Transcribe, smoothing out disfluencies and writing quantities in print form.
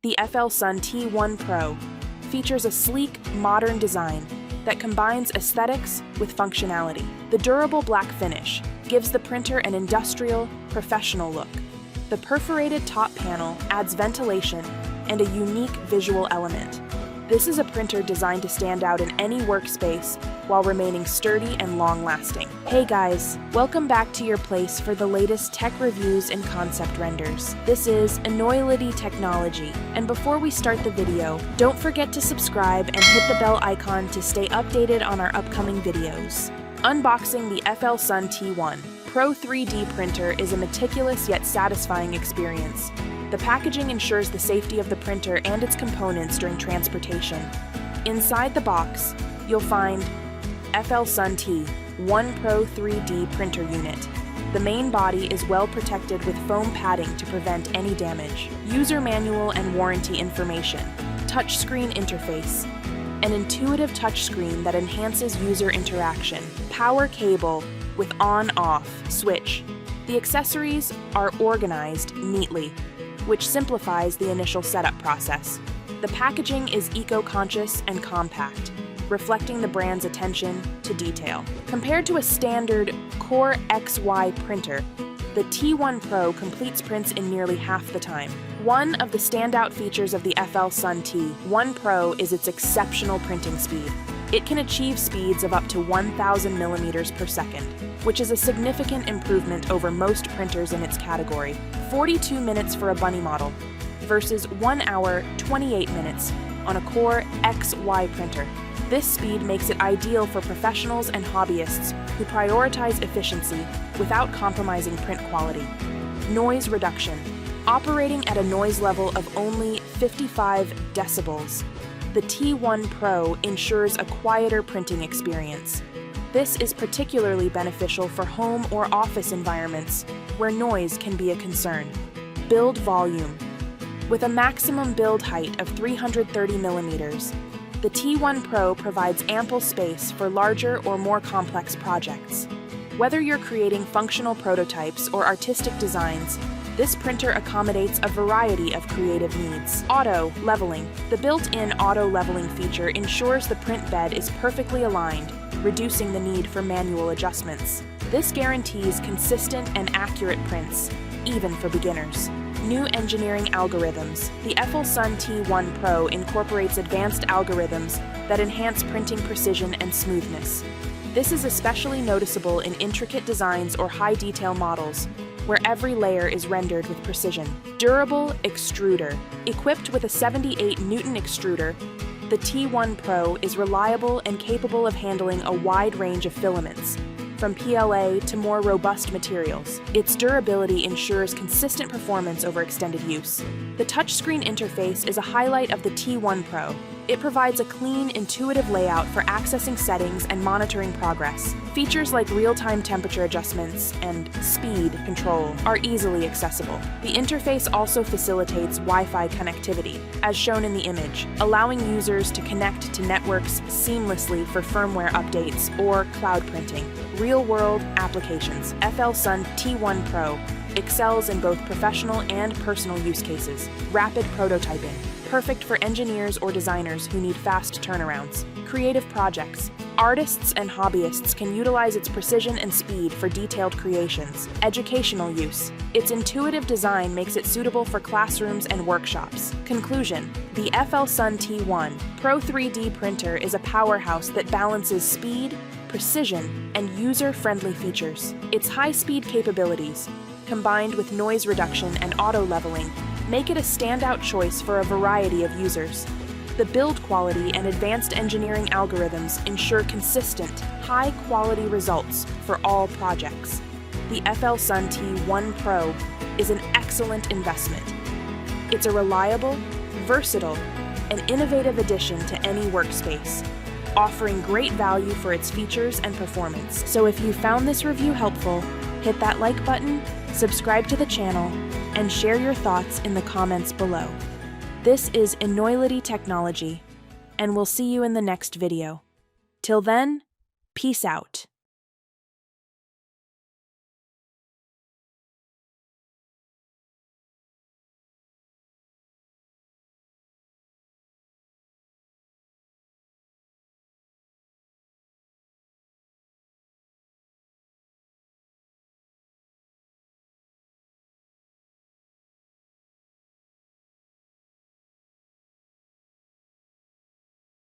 The FLSUN T1 Pro features a sleek, modern design that combines aesthetics with functionality. The durable black finish gives the printer an industrial, professional look. The perforated top panel adds ventilation and a unique visual element. This is a printer designed to stand out in any workspace while remaining sturdy and long-lasting. Hey guys, welcome back to your place for the latest tech reviews and concept renders. This is Enoylity technology, and before we start the video, don't forget to subscribe and hit the bell icon to stay updated on our upcoming videos. Unboxing the FLSUN T1 Pro 3D printer is a meticulous yet satisfying experience. The packaging ensures the safety of the printer and its components during transportation. Inside the box, you'll find FLSUN T1 Pro 3D printer unit. The main body is well protected with foam padding to prevent any damage. User manual and warranty information. Touchscreen interface. An intuitive touchscreen that enhances user interaction. Power cable with on-off switch. The accessories are organized neatly, which simplifies the initial setup process. The packaging is eco-conscious and compact, reflecting the brand's attention to detail. Compared to a standard Core XY printer, the T1 Pro completes prints in nearly half the time. One of the standout features of the FLSUN T1 Pro is its exceptional printing speed. It can achieve speeds of up to 1,000 millimeters per second, which is a significant improvement over most printers in its category. 42 minutes for a bunny model versus 1 hour, 28 minutes on a Core XY printer. This speed makes it ideal for professionals and hobbyists who prioritize efficiency without compromising print quality. Noise reduction. Operating at a noise level of only 55 decibels, the T1 Pro ensures a quieter printing experience. This is particularly beneficial for home or office environments where noise can be a concern. Build volume. With a maximum build height of 330 millimeters, the T1 Pro provides ample space for larger or more complex projects. Whether you're creating functional prototypes or artistic designs, this printer accommodates a variety of creative needs. Auto leveling. The built-in auto leveling feature ensures the print bed is perfectly aligned, reducing the need for manual adjustments. This guarantees consistent and accurate prints, even for beginners. New engineering algorithms. The FLSUN T1 Pro incorporates advanced algorithms that enhance printing precision and smoothness. This is especially noticeable in intricate designs or high-detail models, where every layer is rendered with precision. Durable extruder. Equipped with a 78 Newton extruder, the T1 Pro is reliable and capable of handling a wide range of filaments, from PLA to more robust materials. Its durability ensures consistent performance over extended use. The touchscreen interface is a highlight of the T1 Pro. It provides a clean, intuitive layout for accessing settings and monitoring progress. Features like real-time temperature adjustments and speed control are easily accessible. The interface also facilitates Wi-Fi connectivity, as shown in the image, allowing users to connect to networks seamlessly for firmware updates or cloud printing. Real-world applications. FLSUN T1 Pro excels in both professional and personal use cases. Rapid prototyping. Perfect for engineers or designers who need fast turnarounds. Creative projects. Artists and hobbyists can utilize its precision and speed for detailed creations. Educational use. Its intuitive design makes it suitable for classrooms and workshops. Conclusion. The FLSUN T1 Pro 3D printer is a powerhouse that balances speed, precision, and user-friendly features. Its high-speed capabilities, combined with noise reduction and auto leveling, make it a standout choice for a variety of users. The build quality and advanced engineering algorithms ensure consistent, high-quality results for all projects. The FLSUN T1 Pro is an excellent investment. It's a reliable, versatile, and innovative addition to any workspace, offering great value for its features and performance. So if you found this review helpful, hit that like button, subscribe to the channel, and share your thoughts in the comments below. This is Enoylity technology, and we'll see you in the next video. Till then, peace out.